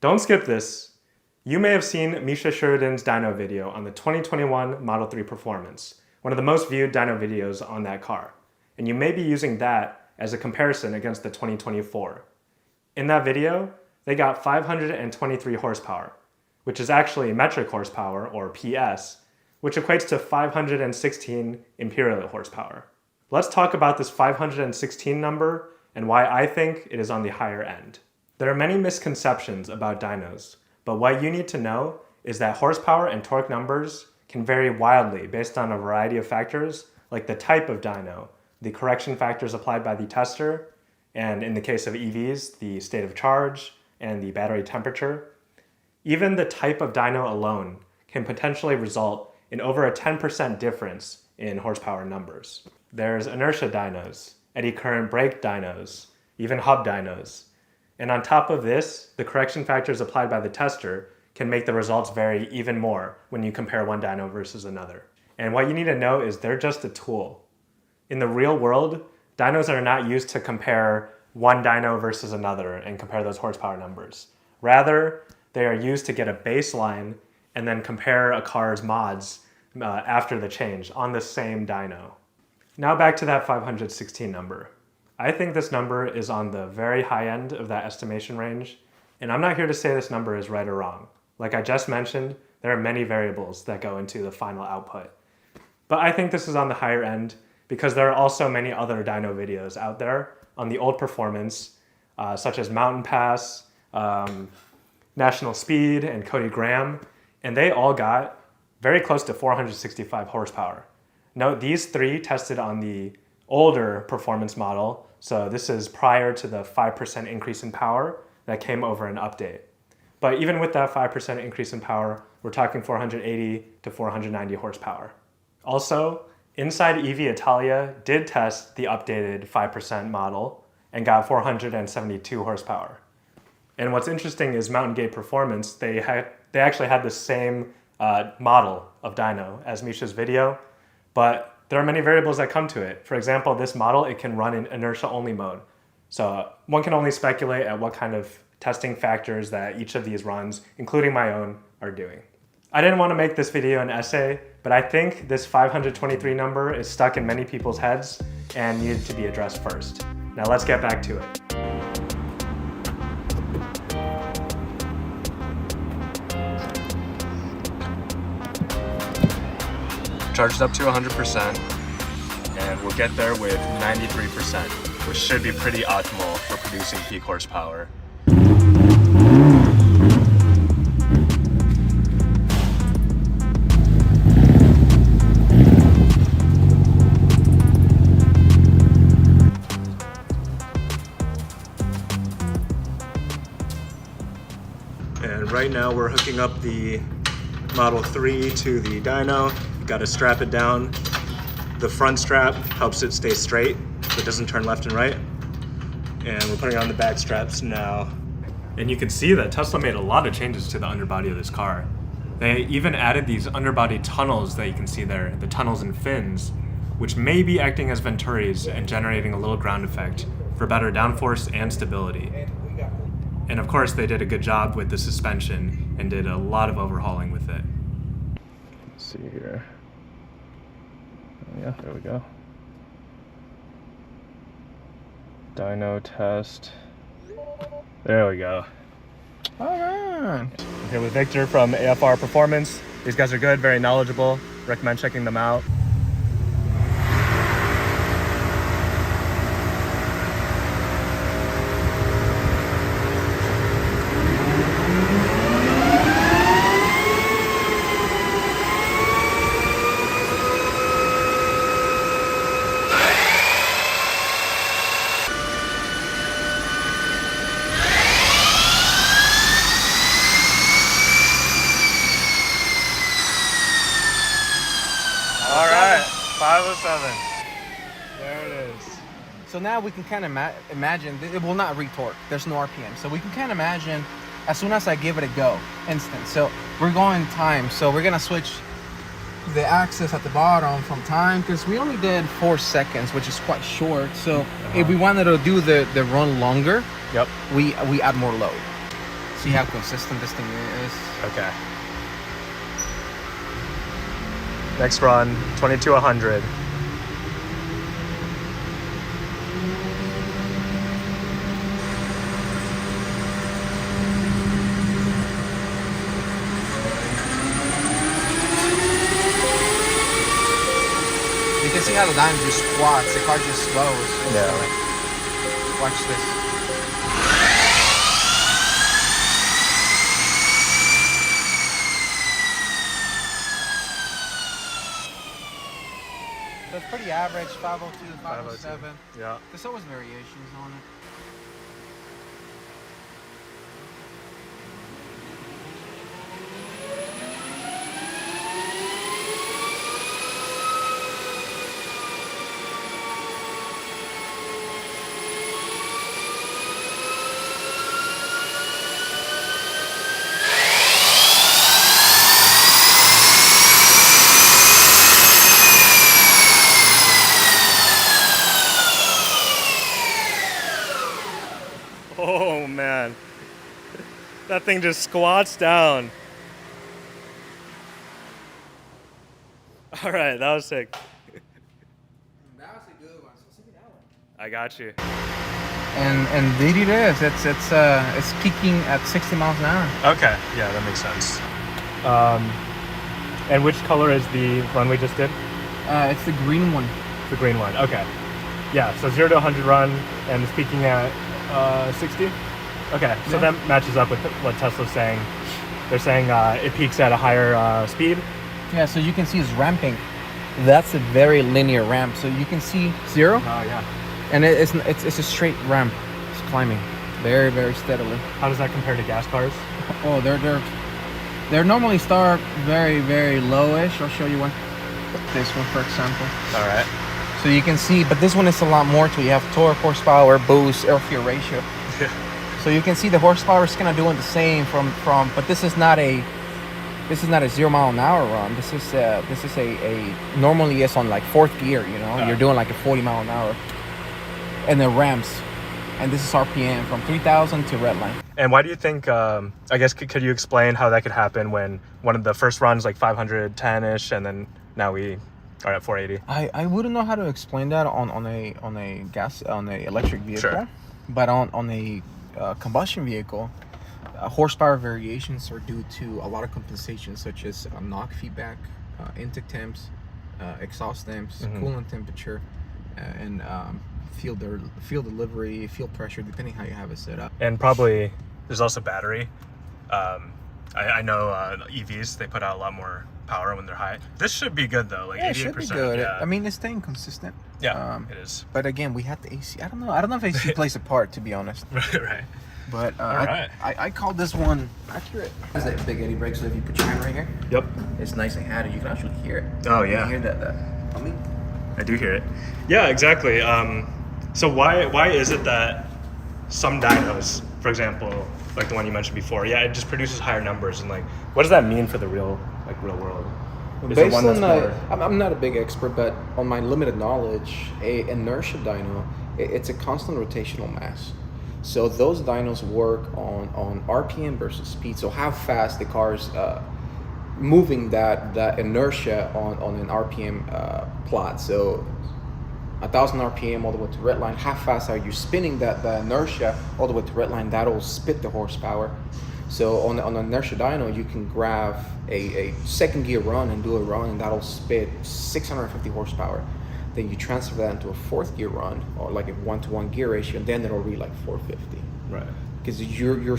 Don't skip this. You may have seen Misha Sheridan's dyno video on the 2021 Model 3 Performance, one of the most viewed dyno videos on that car. And you may be using that as a comparison against the 2024. In that video, they got 523 horsepower, which is actually metric horsepower, or PS, which equates to 516 imperial horsepower. Let's talk about this 516 number and why I think it is on the higher end. There are many misconceptions about dynos, but what you need to know is that horsepower and torque numbers can vary wildly based on a variety of factors, like the type of dyno, the correction factors applied by the tester, and in the case of EVs, the state of charge and the battery temperature. Even the type of dyno alone can potentially result in over a 10% difference in horsepower numbers. There's inertia dynos, eddy current brake dynos, even hub dynos. And on top of this, the correction factors applied by the tester can make the results vary even more when you compare one dyno versus another. And what you need to know is they're just a tool. In the real world, dynos are not used to compare one dyno versus another and compare those horsepower numbers. Rather, they are used to get a baseline and then compare a car's mods after the change on the same dyno. Now back to that 516 number. I think this number is on the very high end of that estimation range, and I'm not here to say this number is right or wrong. Like I just mentioned, there are many variables that go into the final output. But I think this is on the higher end because there are also many other dyno videos out there on the old performance, such as Mountain Pass, National Speed, and Cody Graham, and they all got very close to 465 horsepower. Note, these three tested on the older performance model, so this is prior to the 5% increase in power that came over an update. But even with that 5% increase in power, we're talking 480 to 490 horsepower. Also, Inside EV Italia did test the updated 5% model and got 472 horsepower. And what's interesting is Mountain Gate Performance, they actually had the same model of dyno as Misha's video, but there are many variables that come to it. For example, this model, it can run in inertia-only mode. So one can only speculate at what kind of testing factors that each of these runs, including my own, are doing. I didn't want to make this video an essay, but I think this 523 number is stuck in many people's heads and needed to be addressed first. Now let's get back to it. Charged up to 100%, and we'll get there with 93%, which should be pretty optimal for producing peak horsepower. And right now we're hooking up the Model 3 to the dyno. Got to strap it down. The front strap helps it stay straight, so it doesn't turn left and right. And we're putting on the back straps now. And you can see that Tesla made a lot of changes to the underbody of this car. They even added these underbody tunnels that you can see there, the tunnels and fins, which may be acting as venturis and generating a little ground effect for better downforce and stability. And of course, they did a good job with the suspension and did a lot of overhauling with it. Let's see here. Yeah, there we go. Dyno test. There we go. All right. I'm here with Victor from AFR Performance. These guys are good, very knowledgeable. Recommend checking them out. All right, 507. There it is. So now we can kind of imagine, it will not retorque. There's no RPM. So we can kind of imagine as soon as I give it a go, instant. So we're going time. So we're going to switch the axis at the bottom from time because we only did 4 seconds, which is quite short. So if we wanted to do the run longer, Yep. we add more load. See how consistent this thing is. Okay. Next run, 22-100. You can see how the dyno just squats. The car just slows. Yeah. Watch this. So it's pretty average, 502, 507. Yeah. There's always variations on it. Oh man, that thing just squats down. All right, that was sick. That was a good one. So see that one. I got you. And indeed it is. It's kicking at 60 miles an hour. Okay, yeah, that makes sense. And which color is the run we just did? It's the green one. The green one. Okay. Yeah, so 0 to 100 run and it's peaking at 60. Okay, so Yeah. that matches up with what Tesla's saying. They're saying it peaks at a higher speed. Yeah, so you can see it's ramping. That's a very linear ramp. So you can see 0, Oh yeah. and it's a straight ramp. It's climbing very, very steadily. How does that compare to gas cars? Oh, they're normally start very, very lowish. I'll show you one. This one, for example. All right. So you can see, but this one is a lot more to it. You have torque, horsepower, boost, air-fuel ratio. So you can see the horsepower is kind of doing the same from, but this is not a 0 mile an hour run. This is a normally it's on like 4th gear, you know. You're doing like a 40 mile an hour, and the ramps, and this is RPM from 3,000 to red line. And why do you think? I guess could you explain how that could happen when one of the first runs like 510-ish, and then now we are at 480? I wouldn't know how to explain that on a electric vehicle, Sure. But on a combustion vehicle, horsepower variations are due to a lot of compensations, such as knock feedback, intake temps, exhaust temps, coolant temperature, and fuel delivery, fuel pressure, depending how you have it set up. And probably there's also battery. I know EVs, they put out a lot more power when they're high. This should be good though, like 88%. It should be good. Yeah. I mean, it's staying consistent. Yeah, it is. But again, we had the AC. I don't know if AC plays a part, to be honest. Right. But Alright. I call this one accurate. There's that big eddy brake, so if you put your hand right here, Yep. it's nice and heavy. You can actually hear it. Oh You yeah. can hear that humming. I do hear it. Yeah, exactly. So why is it that some dynos, for example, like the one you mentioned before, it just produces higher numbers, and like, what does that mean for the real world? Is there Based one that's on, more? I'm not a big expert, but on my limited knowledge, a inertia dyno, it's a constant rotational mass. So those dynos work on RPM versus speed. So how fast the car's moving that inertia on an RPM plot. So 1,000 RPM all the way to red line. How fast are you spinning the inertia all the way to red line? That'll spit the horsepower. So on an inertia dyno, you can grab a 2nd gear run and do a run, and that'll spit 650 horsepower. Then you transfer that into a 4th gear run, or like a 1-to-1 gear ratio, and then it'll read like 450. Right. Because you're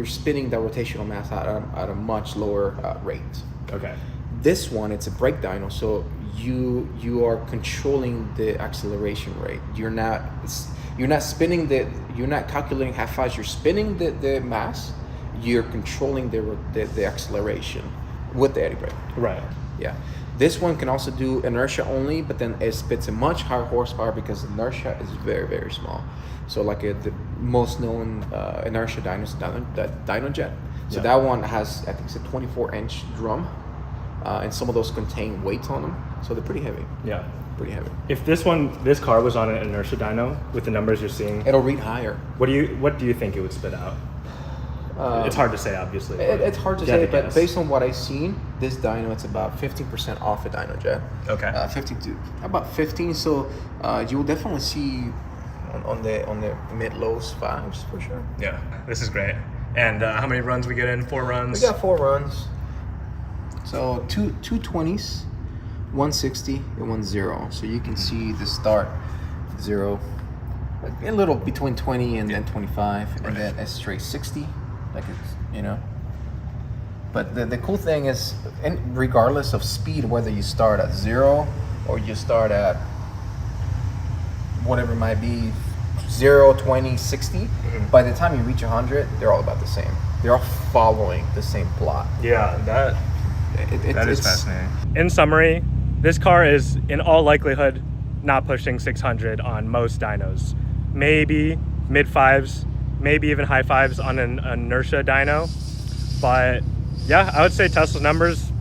spinning the rotational mass at a much lower rate. Okay. This one, it's a brake dyno, so you are controlling the acceleration rate. You're not spinning you're not calculating how fast you're spinning the mass. You're controlling the acceleration with the eddy brake. Right. Yeah. This one can also do inertia only, but then it spits a much higher horsepower because inertia is very, very small. So like the most known inertia dyno is the DynoJet. So that one has, I think it's a 24-inch drum, and some of those contain weights on them. So they're pretty heavy. Yeah. Pretty heavy. If this car was on an inertia dyno with the numbers you're seeing, It'll read higher. what do you think it would spit out? It's hard to say, obviously. It's hard to you have say, to but guess. based on what I've seen, this dyno, it's about 15% off a dyno jet. Okay. 15 to about 15. So you'll definitely see on the mid lows 5s for sure. Yeah, this is great. And how many runs we get in? 4 runs? We got 4 runs. So two 220s, 160 and 10. So you can see the start 0, a little between 20 and then 25, and then a straight 60, like it's, you know. But the cool thing is, and regardless of speed, whether you start at 0 or you start at whatever it might be, 0, 20, 60, by the time you reach 100, they're all about the same. They're all following the same plot. Yeah, that is it's fascinating. In summary, this car is in all likelihood not pushing 600 on most dynos. Maybe mid 5s, maybe even high 5s on an inertia dyno. But yeah, I would say Tesla's numbers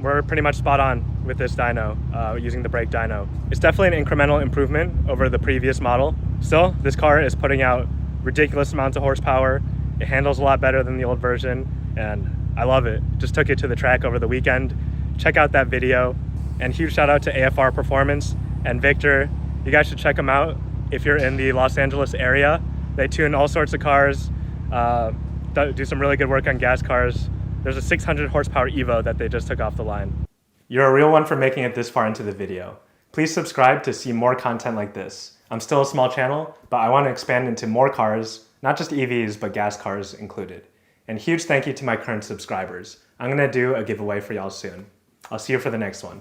were pretty much spot on with this dyno, using the brake dyno. It's definitely an incremental improvement over the previous model. Still, this car is putting out ridiculous amounts of horsepower. It handles a lot better than the old version, and I love it. Just took it to the track over the weekend. Check out that video. And huge shout out to AFR Performance and Victor. You guys should check them out if you're in the Los Angeles area. They tune all sorts of cars, do some really good work on gas cars. There's a 600 horsepower Evo that they just took off the line. You're a real one for making it this far into the video. Please subscribe to see more content like this. I'm still a small channel, but I want to expand into more cars, not just EVs, but gas cars included. And huge thank you to my current subscribers. I'm gonna do a giveaway for y'all soon. I'll see you for the next one.